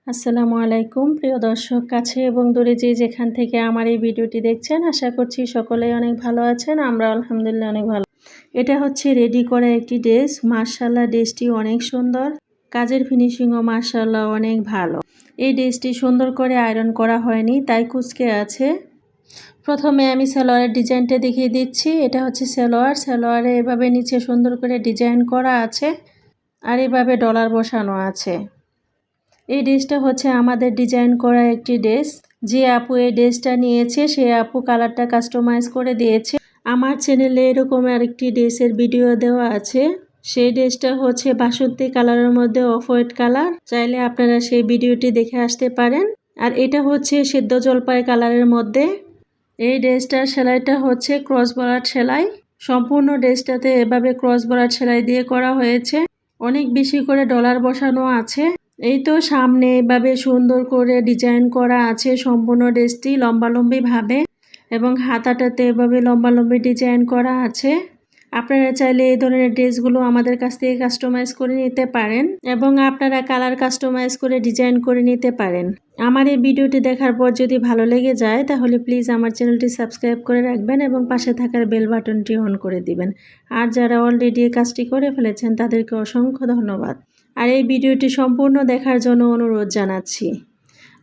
আসসালামু আলাইকুম প্রিয় দর্শক, কাছে এবং দূরে যে যেখান থেকে আমার এই ভিডিওটি দেখছেন, আশা করছি সকলেই অনেক ভালো আছেন। আমরা আলহামদুলিল্লাহ অনেক ভালো। এটা হচ্ছে রেডি করা একটি ড্রেস। মাশাআল্লাহ, ড্রেসটি অনেক সুন্দর, কাজের ফিনিশিংও মাশাআল্লাহ অনেক ভালো। এই ড্রেসটি সুন্দর করে আয়রন করা হয়নি, তাই কুঁচকে আছে। প্রথমে আমি সালোয়ারের ডিজাইনটা দেখিয়ে দিচ্ছি। এটা হচ্ছে সালোয়ারে এভাবে নিচে সুন্দর করে ডিজাইন করা আছে আর এভাবে ডলার বসানো আছে। এই ড্রেসটা হচ্ছে আমাদের ডিজাইন করা একটি ড্রেস। যে আপু এই ড্রেসটা নিয়েছে সে আপু কালারটা কাস্টমাইজ করে দিয়েছে। আমার চ্যানেলে এরকম আরেকটি ড্রেসের ভিডিও দেওয়া আছে। সেই ড্রেসটা হচ্ছে বাসন্তী কালারের মধ্যে অফ হোয়াইট কালার। চাইলে আপনারা সেই ভিডিওটি দেখে আসতে পারেন। আর এটা হচ্ছে সিদ্ধ জলপাই কালারের মধ্যে। এই ড্রেসটার সেলাইটা হচ্ছে ক্রস বরাট সেলাই। সম্পূর্ণ ড্রেসটাতে এভাবে ক্রস বরাট সেলাই দিয়ে করা হয়েছে। অনেক বেশি করে ডলার বসানো আছে। এই তো সামনে এভাবে সুন্দর করে ডিজাইন করা আছে সম্পূর্ণ ড্রেসটি লম্বালম্বি ভাবে, এবং হাতাটাতে এভাবে লম্বালম্বি ডিজাইন করা আছে। আপনারা চাইলে এই ধরনের ড্রেসগুলো আমাদের কাছ থেকে কাস্টমাইজ করে নিতে পারেন, এবং আপনারা কালার কাস্টমাইজ করে ডিজাইন করে নিতে পারেন। আমার এই ভিডিওটি দেখার পর যদি ভালো লেগে যায় তাহলে প্লিজ আমার চ্যানেলটি সাবস্ক্রাইব করে রাখবেন এবং পাশে থাকার বেল বাটনটি অন করে দিবেন। আর যারা অলরেডি এই কাজটি করে ফেলেছেন তাদেরকে অসংখ্য ধন্যবাদ। আর এই ভিডিওটি সম্পূর্ণ দেখার জন্য অনুরোধ জানাচ্ছি।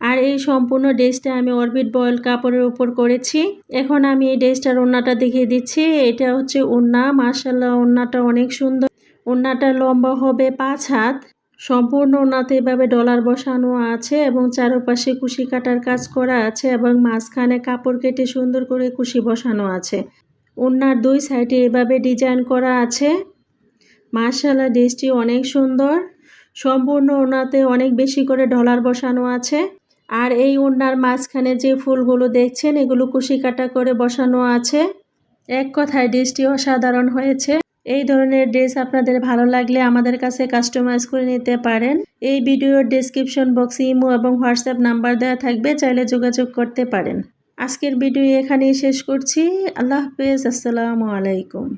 আর এই সম্পূর্ণ ড্রেসটা আমি অরবিট বয়েল কাপড়ের উপর করেছি। এখন আমি এই ড্রেসটার ওড়নাটা দেখিয়ে দিচ্ছি। এটা হচ্ছে ওড়না। মাশাআল্লাহ, ওড়নাটা অনেক সুন্দর। ওড়নাটা লম্বা হবে 5 হাত। সম্পূর্ণ ওড়নাতে এভাবে ডলার বসানো আছে এবং চারপাশে কুশি কাটার কাজ করা আছে, এবং মাঝখানে কাপড় কেটে সুন্দর করে কুশি বসানো আছে। ওড়নার 2 সাইডে এভাবে ডিজাইন করা আছে। মাশাআল্লাহ, ড্রেসটি অনেক সুন্দর। সম্পূর্ণ ওড়নাতে অনেক বেশি করে ডলার বসানো আছে। আর এই ওড়নার মাঝখানে যে ফুলগুলো দেখছেন এগুলো কুশি কাটা করে বসানো আছে। এক কথায় ড্রেসটি অসাধারণ হয়েছে। এই ধরনের ড্রেস আপনাদের ভালো লাগলে আমাদের কাছে কাস্টমাইজ করে নিতে পারেন। এই ভিডিওর ডেসক্রিপশন বক্সে ইমো এবং হোয়াটসঅ্যাপ নাম্বার দেওয়া থাকবে, চাইলে যোগাযোগ করতে পারেন। আজকের ভিডিও এখানেই শেষ করছি। আল্লাহ হাফেজ। আসসালামু আলাইকুম।